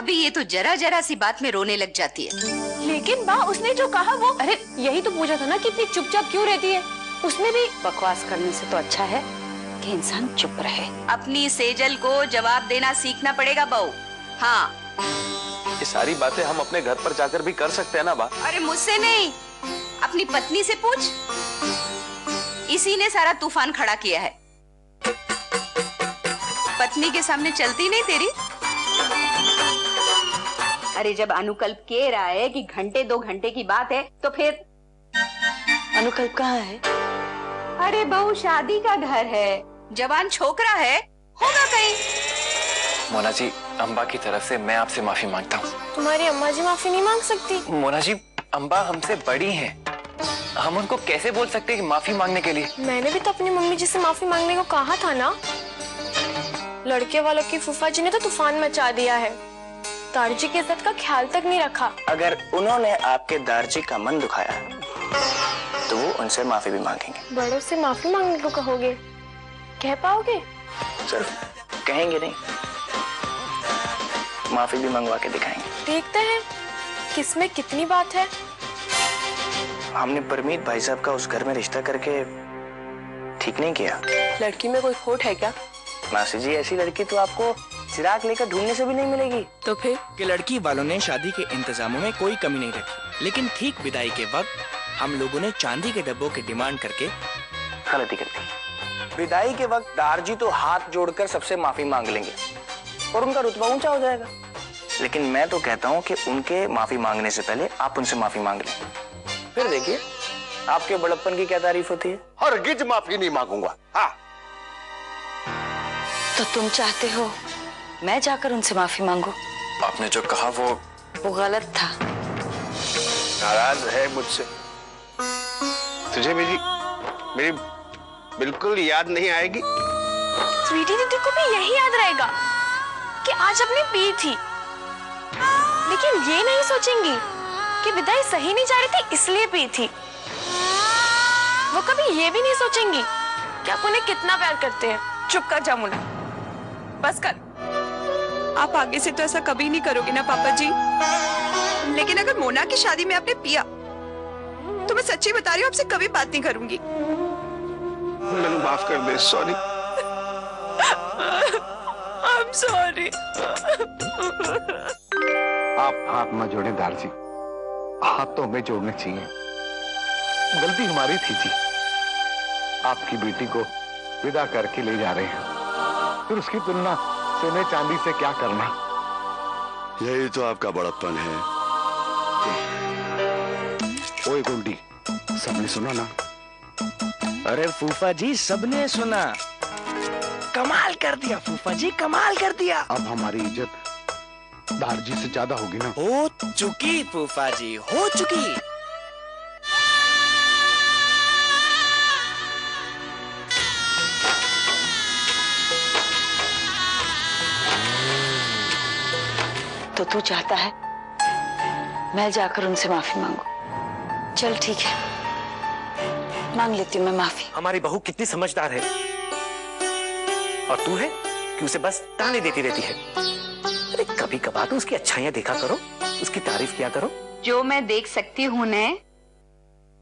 भाभी ये तो जरा जरा सी बात में रोने लग जाती है। लेकिन बा उसने जो कहा वो, अरे यही तो पूछा था ना कि इतनी चुपचाप क्यों रहती है। उसने भी बकवास करने से तो अच्छा है कि इंसान चुप रहे। अपनी सेजल को जवाब देना सीखना पड़ेगा बहू। हाँ, ये सारी बातें हम अपने घर पर जाकर भी कर सकते हैं ना बा। अरे मुझसे नहीं, अपनी पत्नी से पूछ। इसी ने सारा तूफान खड़ा किया है। पत्नी के सामने चलती नहीं तेरी। अरे जब अनुकल्प कह रहा है कि घंटे 2 घंटे की बात है तो फिर अनुकल्प कहाँ है? अरे बहू शादी का घर है, जवान छोकरा है, होगा कहीं। मोना जी, अम्बा की तरफ से मैं आपसे माफी मांगता हूँ। तुम्हारी अम्मा जी माफी नहीं मांग सकती? मोना जी, अम्बा हमसे बड़ी हैं, हम उनको कैसे बोल सकते हैं कि माफी मांगने के लिए। मैंने भी तो अपनी मम्मी जी से माफी मांगने को कहा था ना। लड़के वालों की फूफा जी ने तो तूफान मचा दिया है, दारजी की इज्जत का ख्याल तक नहीं रखा। अगर उन्होंने आपके दारजी का मन दुखाया तो वो उनसे माफी भी मांगेंगे। बड़ों से माफी मांगने को कहोगे, कह पाओगे? सिर्फ कहेंगे नहीं, माफी भी मंगवा के दिखाएंगे। देखते हैं किसमें कितनी बात है। हमने परमीत भाई साहब का उस घर में रिश्ता करके ठीक नहीं किया। लड़की में कोई खोट है क्या? मासी जी, ऐसी लड़की तो आपको चिराग लेकर ढूंढने से भी नहीं मिलेगी। तो फिर कि लड़की वालों ने शादी के इंतजामों में कोई कमी नहीं रखी, लेकिन ठीक विदाई के वक्त हम लोगों ने चांदी के डब्बों की डिमांड करके गलती कर दी। विदाई के वक्त दारजी तो हाथ जोड़कर सबसे माफी मांग लेंगे और उनका रुतबा ऊंचा हो जाएगा। लेकिन मैं तो कहता हूँ कि उनके माफी मांगने से पहले आप उनसे माफी मांग लें, फिर देखिए आपके बड़प्पन की क्या तारीफ होती है। हरगिज माफी नहीं मांगूंगा। हाँ, तो तुम चाहते हो मैं जाकर उनसे माफी मांगू? आपने जो कहा वो गलत था। नाराज है मुझसे? तुझे मेरी बिल्कुल याद नहीं आएगी? स्वीटी दीदी को भी यही याद रहेगा कि आज अपनी पी थी, लेकिन ये नहीं सोचेंगी कि विदाई सही नहीं जा रही थी इसलिए पी थी। वो कभी ये भी नहीं सोचेंगी कि आप उन्हें कितना प्यार करते हैं। चुप कर जा मुन्ना, बस कर। आप आगे से तो ऐसा कभी नहीं करोगे ना पापा जी। लेकिन अगर मोना की शादी में आपने पिया तो मैं सच्ची बता रही हूँ, आपसे कभी बात नहीं करूंगी। मैंने माफ कर दे। सॉरी। I am sorry. आप हाथ मत जोड़े दारजी, हाथ तो हमें जोड़ने चाहिए। गलती हमारी थी जी। आपकी बेटी को विदा करके ले जा रहे हैं, फिर उसकी तुलना सोने चांदी से क्या करना। यही तो आपका बड़प्पन है। ओए गुंडी, सबने सुना ना? अरे फूफा जी, सबने सुना। कमाल कर दिया फूफा जी, कमाल कर दिया। अब हमारी इज्जत दारजी से ज्यादा होगी ना? हो चुकी फूफा जी, हो चुकी। तो तू चाहता है मैं जाकर उनसे माफी मांगू? चल ठीक है, मांग लेती हूँ मैं माफी। हमारी बहू कितनी समझदार है, और तू है कि उसे बस ताने देती रहती है। अरे कभी कभार तो उसकी अच्छाइयां देखा करो, उसकी तारीफ किया करो। जो मैं देख सकती हूँ ने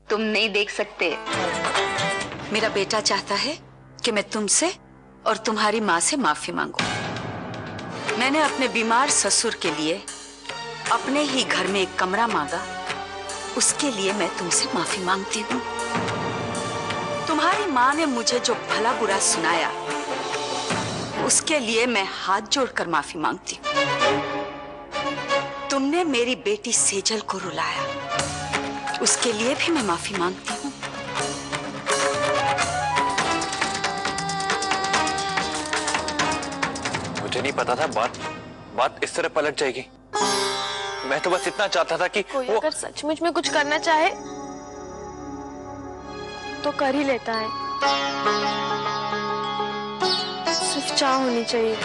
तुम नहीं देख सकते। मेरा बेटा चाहता है कि मैं तुमसे और तुम्हारी माँ से माफी मांगू। मैंने अपने बीमार ससुर के लिए अपने ही घर में एक कमरा मांगा, उसके लिए मैं तुमसे माफी मांगती हूँ। तुम्हारी माँ ने मुझे जो भला बुरा सुनाया उसके लिए मैं हाथ जोड़कर माफी मांगती हूँ। तुमने मेरी बेटी सेजल को रुलाया, उसके लिए भी मैं माफी मांगती हूँ। मुझे नहीं पता था बात इस तरह पलट जाएगी। मैं तो बस इतना चाहता था कि कोई अगर सचमुच में कुछ करना चाहे तो कर ही लेता है, सिर्फ चाह होनी चाहिए।